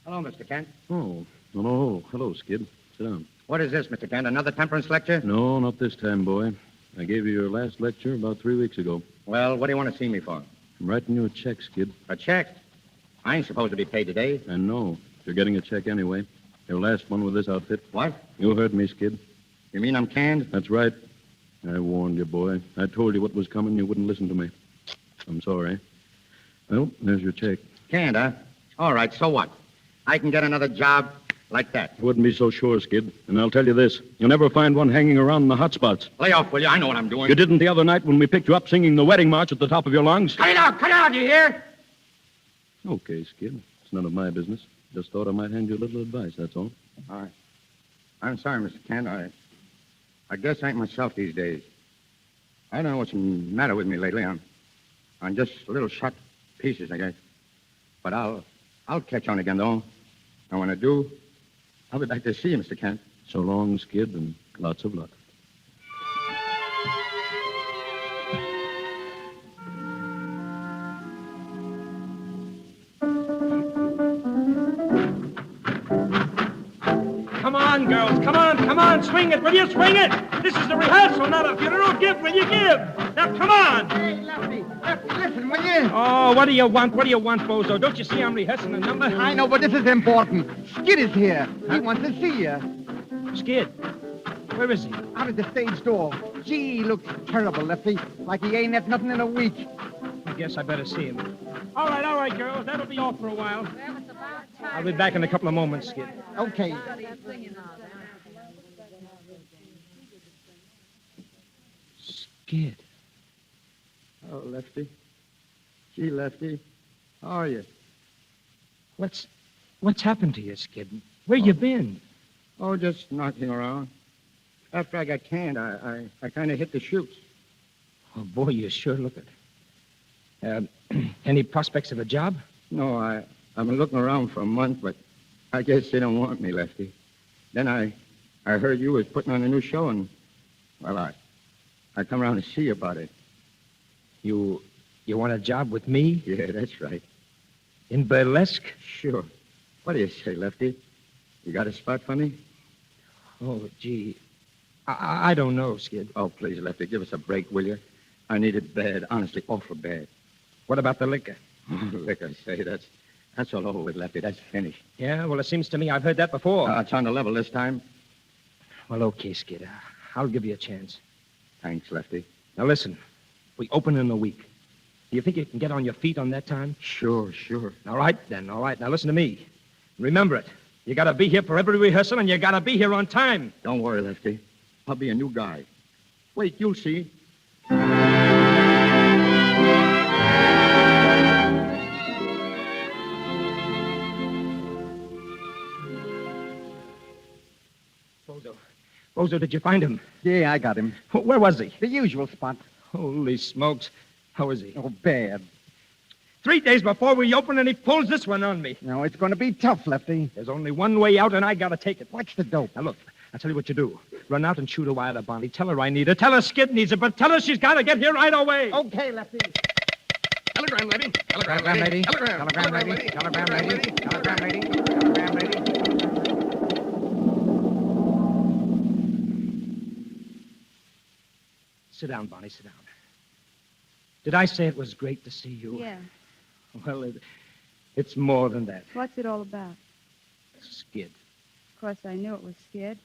Hello, Mr. Kent. Oh, hello. Hello, Skid. Sit down. What is this, Mr. Kent? Another temperance lecture? No, not this time, boy. I gave you your last lecture about 3 weeks ago. Well, what do you want to see me for? I'm writing you a check, Skid. A check? I ain't supposed to be paid today. And no, you're getting a check anyway. Your last one with this outfit. What? You heard me, Skid. You mean I'm canned? That's right. I warned you, boy. I told you what was coming. You wouldn't listen to me. I'm sorry. Well, there's your check. Canned, huh? All right, so what? I can get another job like that. Wouldn't be so sure, Skid. And I'll tell you this. You'll never find one hanging around in the hot spots. Lay off, will you? I know what I'm doing. You didn't the other night when we picked you up singing the wedding march at the top of your lungs? Cut it out, you hear? Okay, Skid. It's none of my business. Just thought I might hand you a little advice, that's all. All right. I'm sorry, Mr. Kent. I guess I ain't myself these days. I don't know what's the matter with me lately. I'm just a little shut Pieces, I guess. But I'll catch on again, though. And when I do, I'll be back to see you, Mr. Kent. So long, Skid, and lots of luck. Come on, girls. Come on. Swing it. Will you swing it? This is a rehearsal, not a funeral. Give, will you give? Now, come on. Hey, Lefty, listen, will you? Oh, what do you want? What do you want, Bozo? Don't you see I'm rehearsing a number? I know, but this is important. Skid is here. He wants to see you. Skid? Where is he? Out at the stage door. Gee, he looks terrible, Lefty. Like he ain't had nothing in a week. I guess I better see him. All right, girls. That'll be all for a while. I'll be back in a couple of moments, Skid. Okay. Skid. Oh, Lefty. Gee, Lefty. How are you? What's happened to you, Skid? Where you been? Oh, just knocking around. After I got canned, I kind of hit the chutes. Oh, boy, you sure look it. Any prospects of a job? No, I've been looking around for a month, but I guess they don't want me, Lefty. Then I heard you was putting on a new show, and, well, I come around to see you about it. You want a job with me? Yeah, that's right. In Burlesque? Sure. What do you say, Lefty? You got a spot for me? Oh, gee. I don't know, Skid. Oh, please, Lefty, give us a break, will you? I need it bad, honestly, awful bad. What about the liquor? Liquor, say, that's all over with, Lefty. That's finished. Yeah, well, it seems to me I've heard that before. It's on the level this time. Well, okay, Skid. I'll give you a chance. Thanks, Lefty. Now, listen. We open in a week. Do you think you can get on your feet on that time? Sure. All right, then. All right. Now, listen to me. Remember it. You got to be here for every rehearsal, and you got to be here on time. Don't worry, Lefty. I'll be a new guy. Wait, you'll see. Bozo, did you find him? Yeah, I got him. Where was he? The usual spot. Holy smokes. How is he? Oh, bad. 3 days before we open, and he pulls this one on me. No, it's going to be tough, Lefty. There's only one way out, and I got to take it. What's the dope? Now, look, I'll tell you what you do. Run out and shoot a wire to Bonnie. Tell her I need her. Tell her Skid needs her, but tell her she's got to get here right away. Okay, Lefty. Telegram, lady. Telegram lady. Telegram lady. Telegram lady. Telegram lady. Telegram lady. Sit down, Bonnie, sit down. Did I say it was great to see you? Yeah. Well, it's more than that. What's it all about? Skid. Of course, I knew it was Skid.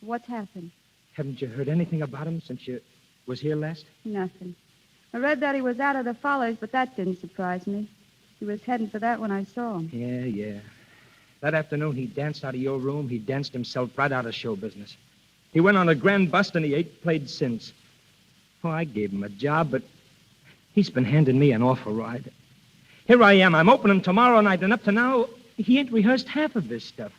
What's happened? Haven't you heard anything about him since you was here last? Nothing. I read that he was out of the Follies, but that didn't surprise me. He was heading for that when I saw him. Yeah. That afternoon, he danced out of your room. He danced himself right out of show business. He went on a grand bust, and he ain't played since. Oh, I gave him a job, but he's been handing me an awful ride. Here I am. I'm opening tomorrow night, and up to now, he ain't rehearsed half of this stuff.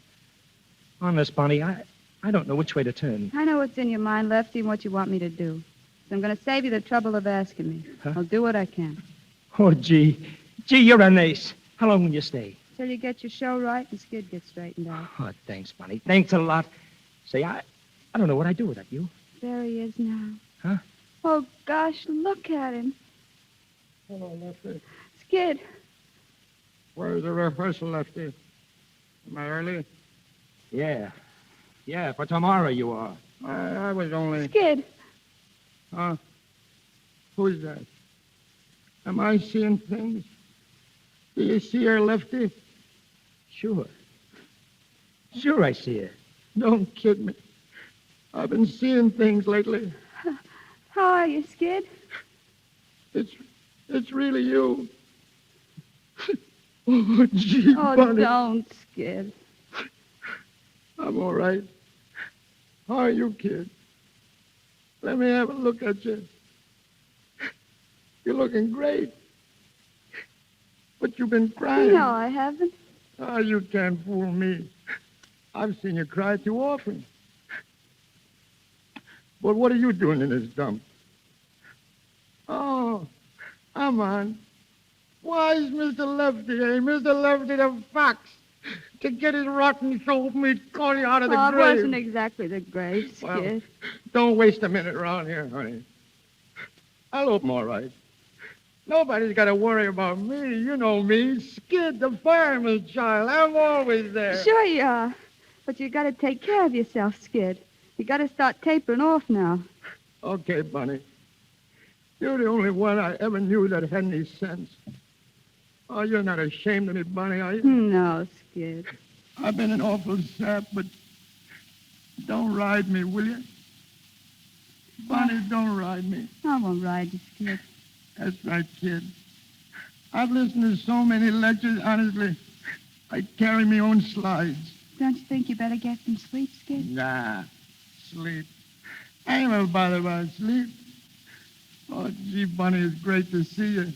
Honest, Bonnie, I don't know which way to turn. I know what's in your mind, Lefty, and what you want me to do. So I'm going to save you the trouble of asking me. Huh? I'll do what I can. Oh, gee, you're an ace. How long will you stay? Till you get your show right and Skid gets straightened out. Oh, thanks, Bonnie. Thanks a lot. Say, I don't know what I'd do without you. There he is now. Huh? Oh, gosh, look at him. Hello, Lefty. Skid. Where's the rehearsal, Lefty? Am I early? Yeah, for tomorrow you are. I was only... Skid. Huh? Who's that? Am I seeing things? Do you see her, Lefty? Sure I see her. Don't kid me. I've been seeing things lately. How are you, Skid? It's really you. Oh, gee, Oh, Bonnie. don't, Skid. I'm all right. How are you, kid? Let me have a look at you. You're looking great. But you've been crying. No, I haven't. Oh, you can't fool me. I've seen you cry too often. But what are you doing in this dump? Oh, I'm on. Why's Mr. Lefty, Mr. Lefty the fox? To get his rotten soap, he'd call you out of the Well, grave. it wasn't exactly the grave, Skid. Well, don't waste a minute around here, honey. I'll open all right. Nobody's got to worry about me. You know me, Skid, the fireman's child. I'm always there. Sure you are. But you got to take care of yourself, Skid. You got to start tapering off now. Okay, Bunny. You're the only one I ever knew that had any sense. Oh, you're not ashamed of me, Bunny, are you? No, Skid. I've been an awful sap, but don't ride me, will you? Bunny, don't ride me. I won't ride you, Skid. That's right, kid. I've listened to so many lectures, honestly, I'd carry me own slides. Don't you think you better get some sleep, Skid? Nah, sleep. I ain't never bothered about sleep. Oh, gee, Bunny, it's great to see you.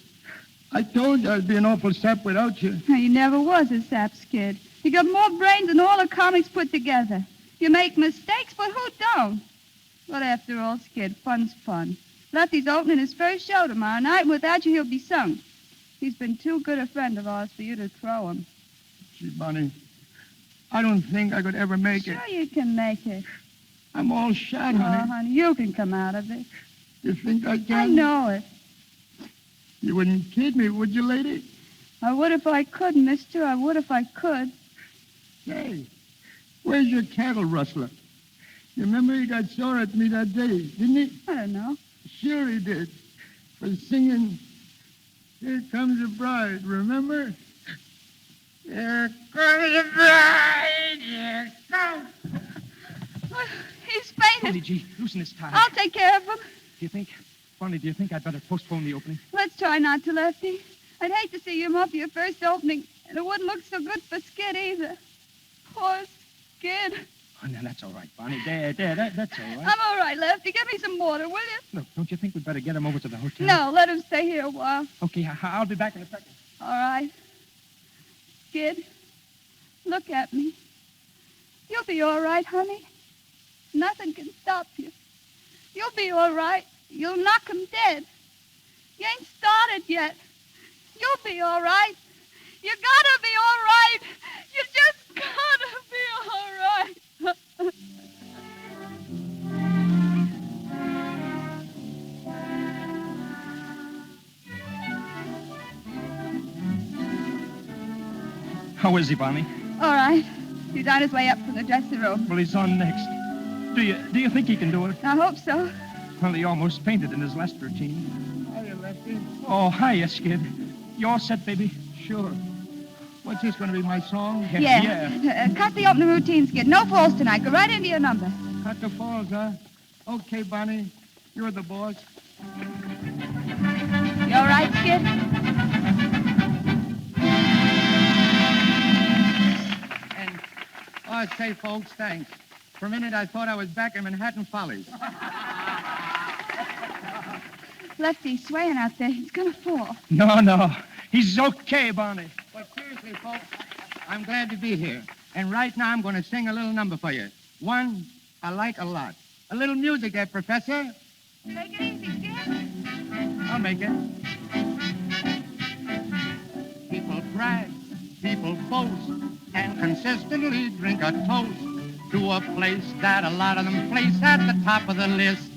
I told you I'd be an awful sap without you. You never was a sap, Skid. You got more brains than all the comics put together. You make mistakes, but who don't? But after all, Skid, fun's fun. Lefty's opening his first show tomorrow night, and without you, he'll be sunk. He's been too good a friend of ours for you to throw him. Gee, Bunny, I don't think I could ever make it. Sure you can make it. I'm all shot, honey. Oh, honey, you can come out of it. You think I can? I know it. You wouldn't kid me, would you, lady? I would if I could, mister. I would if I could. Say, where's your cattle rustler? You remember he got sore at me that day, didn't he? I don't know. Sure he did. For singing, Here Comes the Bride, remember? Here comes the bride, here comes. He's fainted. Bonnie, gee, loosen his tie. I'll take care of him. Do you think I'd better postpone the opening? Let's try not to, Lefty. I'd hate to see you up your first opening, and it wouldn't look so good for Skid either. Poor Skid. Oh, no, that's all right, Bonnie. There, that's all right. I'm all right, Lefty. Get me some water, will you? Look, don't you think we'd better get him over to the hotel? No, let him stay here a while. Okay, I'll be back in a second. All right. Skid, look at me. You'll be all right, honey. Nothing can stop you. You'll be all right. You'll knock him dead. You ain't started yet. You'll be all right. You gotta be all right. You just gotta be all right. How is he, Bonnie? All right. He's on his way up from the dressing room. Well, he's on next. Do you think he can do it? I hope so. Well, he almost fainted in his last routine. Hiya, Lefty. Oh, hiya, Skid. You all set, baby? Sure. What's this going to be, my song? Yeah. Cut the opening routine, Skid. No falls tonight. Go right into your number. Cut the falls, huh? Okay, Bonnie. You're the boss. You all right, Skid? And, say, folks, thanks. For a minute, I thought I was back in Manhattan Follies. Lefty's swaying out there. He's gonna fall. No. He's okay, Bonnie. But seriously, folks, I'm glad to be here. And right now, I'm going to sing a little number for you. One I like a lot. A little music there, Professor. Take it easy, Skid. I'll make it. People brag, people boast, and consistently drink a toast to a place that a lot of them place at the top of the list.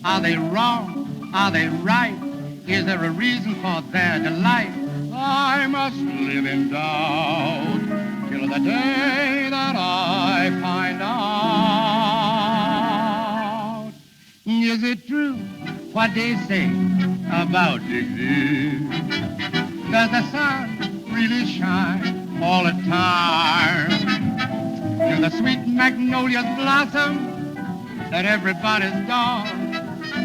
Are they wrong? Are they right? Is there a reason for their delight? I must live in doubt till the day that I find out. Is it true what they say about Dixie? Does the sun really shine all the time? Do the sweet magnolias blossom that everybody's gone?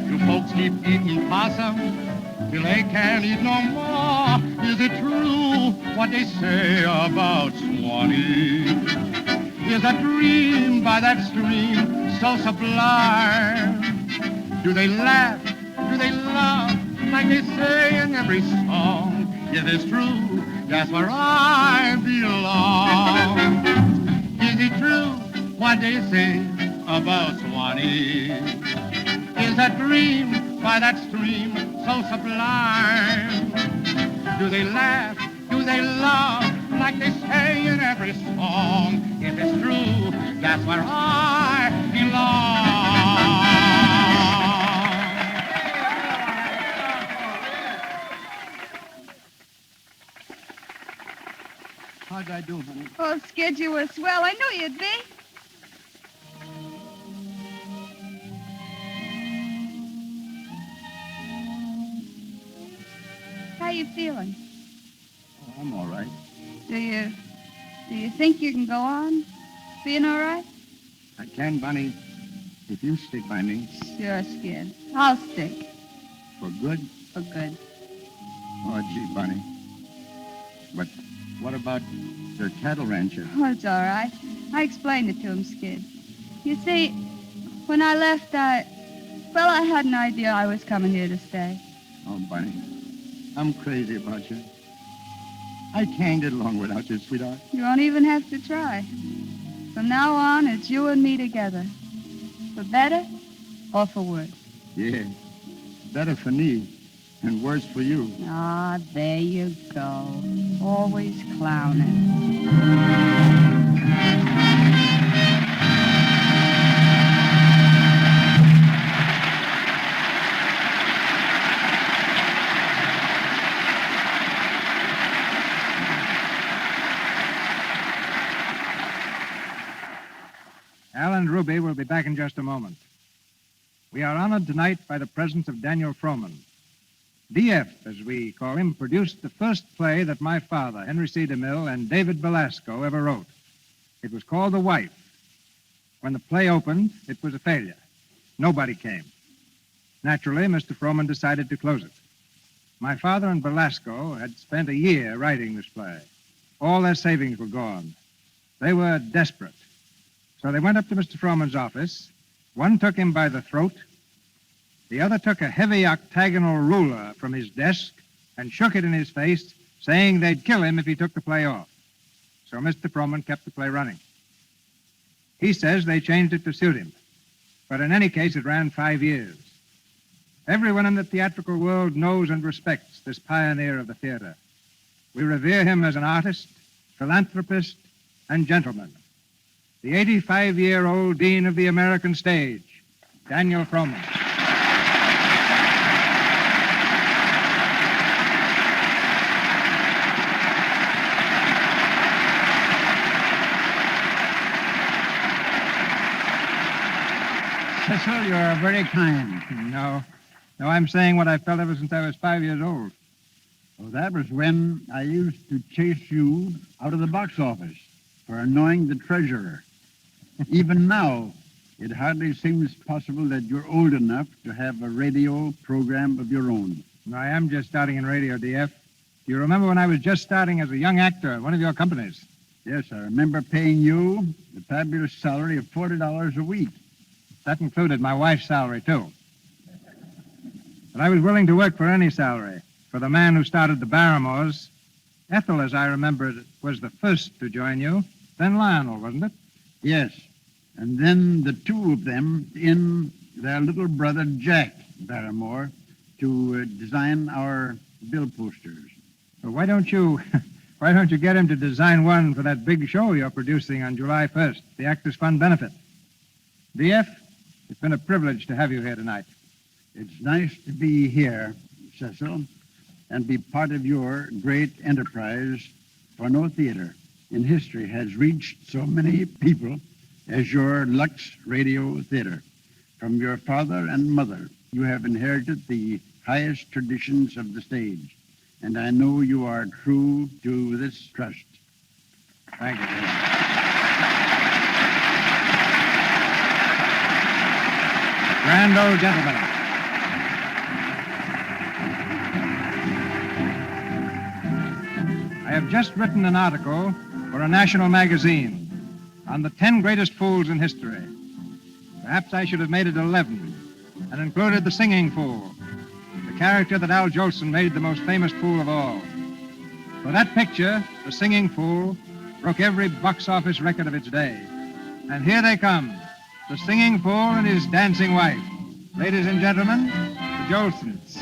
Do folks keep eating possum till they can't eat no more? Is it true what they say about Swanee? Is a dream by that stream so sublime? Do they laugh? Do they love like they say in every song? If it's true, that's where I belong. Is it true what they say about Swanee? Is a dream by that stream dream so sublime? Do they laugh? Do they love? Like they say in every song. If it's true, that's where I belong. How'd I do, honey? Oh, Skid, you were swell. I knew you'd be. How you feeling? Oh, I'm all right. Do you think you can go on being all right? I can, Bunny, if you stick by me. Sure, Skid. I'll stick. For good? For good. Oh, gee, Bunny. But what about your cattle rancher? Oh, it's all right. I explained it to him, Skid. You see, when I left, I had an idea I was coming here to stay. Oh, Bunny, I'm crazy about you. I can't get along without you, sweetheart. You won't even have to try. From now on, it's you and me together. For better or for worse. Yeah, better for me and worse for you. Ah, there you go. Always clowning. Al and Ruby will be back in just a moment. We are honored tonight by the presence of Daniel Frohman. D.F., as we call him, produced the first play that my father, Henry C. DeMille, and David Belasco ever wrote. It was called The Wife. When the play opened, it was a failure. Nobody came. Naturally, Mr. Frohman decided to close it. My father and Belasco had spent a year writing this play. All their savings were gone. They were desperate. So they went up to Mr. Frohman's office. One took him by the throat. The other took a heavy octagonal ruler from his desk and shook it in his face, saying they'd kill him if he took the play off. So Mr. Frohman kept the play running. He says they changed it to suit him. But in any case, it ran 5 years. Everyone in the theatrical world knows and respects this pioneer of the theater. We revere him as an artist, philanthropist, and gentleman. The 85-year-old dean of the American stage, Daniel Frohman. Cecil, you're very kind. No, I'm saying what I've felt ever since I was 5 years old. Well, that was when I used to chase you out of the box office for annoying the treasurer. Even now, it hardly seems possible that you're old enough to have a radio program of your own. I am just starting in radio, D.F. Do you remember when I was just starting as a young actor in one of your companies? Yes, I remember paying you the fabulous salary of $40 a week. That included my wife's salary, too. But I was willing to work for any salary. For the man who started the Barrymores, Ethel, as I remember it, was the first to join you. Then Lionel, wasn't it? Yes. And then the two of them in their little brother, Jack Barrymore, to design our bill posters. Well, why don't you get him to design one for that big show you're producing on July 1st, the Actors Fund benefit? D.F., it's been a privilege to have you here tonight. It's nice to be here, Cecil, and be part of your great enterprise, for no theater in history has reached so many people as your Lux Radio Theatre. From your father and mother, you have inherited the highest traditions of the stage, and I know you are true to this trust. Thank you. Grand old gentleman. I have just written an article for a national magazine on the 10 greatest fools in history. Perhaps I should have made it 11 and included the singing fool, the character that Al Jolson made the most famous fool of all. For that picture, the singing fool, broke every box office record of its day. And here they come, the singing fool and his dancing wife. Ladies and gentlemen, the Jolsons.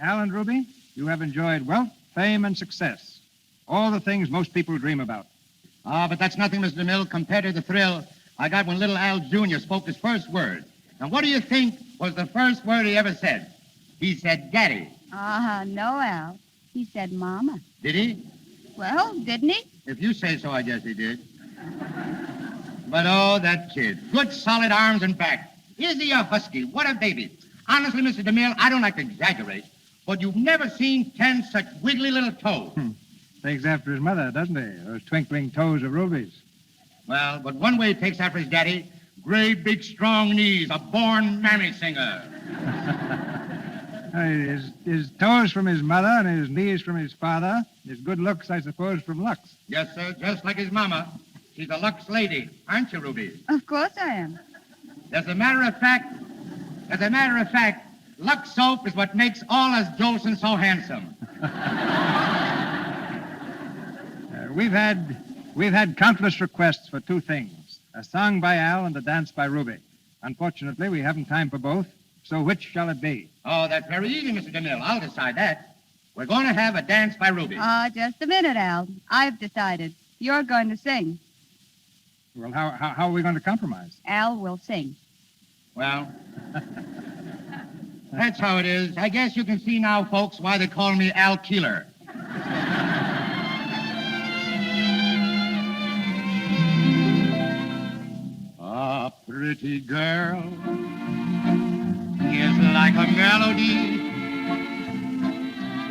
Al and Ruby, you have enjoyed wealth, fame, and success. All the things most people dream about. Ah, but that's nothing, Mr. DeMille, compared to the thrill I got when little Al Jr. spoke his first word. Now, what do you think was the first word he ever said? He said, Daddy. No, Al. He said Mama. Did he? Well, didn't he? If you say so, I guess he did. But, oh, that kid. Good, solid arms and back. Is he a husky? What a baby. Honestly, Mr. DeMille, I don't like to exaggerate, but you've never seen 10 such wiggly little toes. Takes after his mother, doesn't he? Those twinkling toes of Ruby's. Well, but one way he takes after his daddy, great, big, strong knees, a born mammy singer. His toes from his mother and his knees from his father. His good looks, I suppose, from Lux. Yes, sir, just like his mama. She's a Lux lady, aren't you, Ruby? Of course I am. As a matter of fact, Lux soap is what makes all us Jolson so handsome. We've had countless requests for two things, a song by Al and a dance by Ruby. Unfortunately, we haven't time for both, so which shall it be? Oh, that's very easy, Mr. DeMille. I'll decide that. We're going to have a dance by Ruby. Just a minute, Al. I've decided. You're going to sing. Well, how are we going to compromise? Al will sing. Well, that's how it is. I guess you can see now, folks, why they call me Al Keeler. A pretty girl is like a melody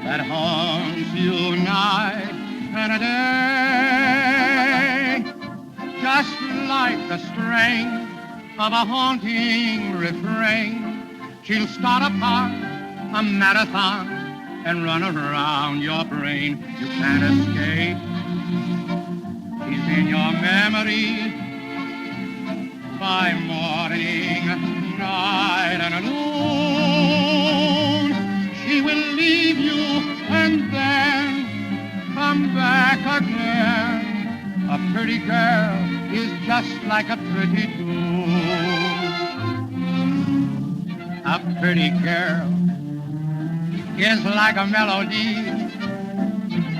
that haunts you night and a day, just like the strain of a haunting refrain. She'll start a marathon, and run around your brain. You can't escape. She's in your memory by morning, night, and noon. She will leave you and then come back again. A pretty girl is just like a pretty tune. A pretty girl is like a melody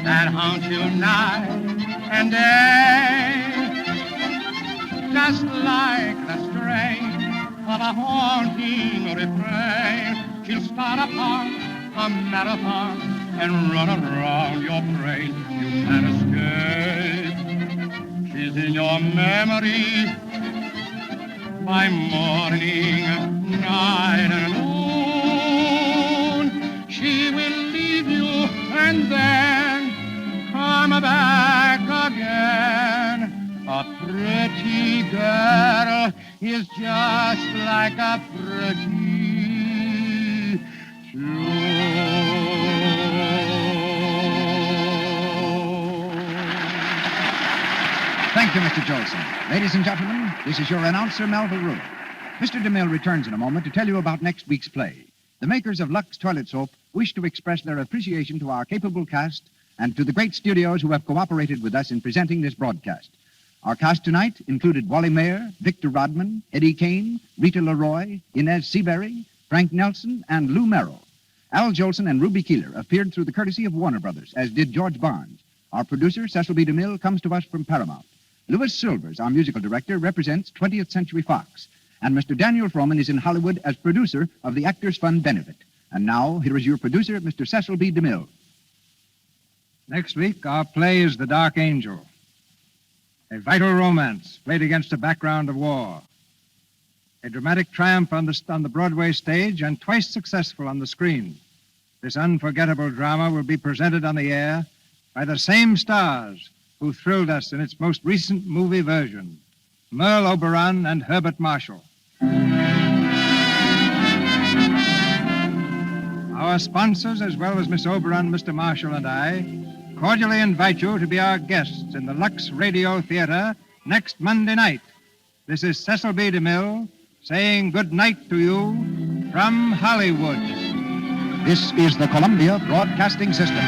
that haunts you night and day, just like the strain of a haunting refrain. She'll start a marathon and run around your brain. You can't escape. She's in your memory by morning, night, and noon. She will leave you and then come back again. A pretty girl is just like a pretty tune. Thank you, Mr. Jolson. Ladies and gentlemen, this is your announcer, Melville Root. Mr. DeMille returns in a moment to tell you about next week's play. The makers of Lux Toilet Soap wish to express their appreciation to our capable cast and to the great studios who have cooperated with us in presenting this broadcast. Our cast tonight included Wally Mayer, Victor Rodman, Eddie Kane, Rita Leroy, Inez Seabury, Frank Nelson, and Lou Merrill. Al Jolson and Ruby Keeler appeared through the courtesy of Warner Brothers, as did George Barnes. Our producer, Cecil B. DeMille, comes to us from Paramount. Louis Silvers, our musical director, represents 20th Century Fox. And Mr. Daniel Frohman is in Hollywood as producer of the Actors Fund Benefit. And now, here is your producer, Mr. Cecil B. DeMille. Next week, our play is The Dark Angel, a vital romance played against a background of war. A dramatic triumph on the Broadway stage and twice successful on the screen. This unforgettable drama will be presented on the air by the same stars who thrilled us in its most recent movie version, Merle Oberon and Herbert Marshall. Our sponsors, as well as Miss Oberon, Mr. Marshall, and I, cordially invite you to be our guests in the Lux Radio Theatre next Monday night. This is Cecil B. DeMille saying good night to you from Hollywood. This is the Columbia Broadcasting System.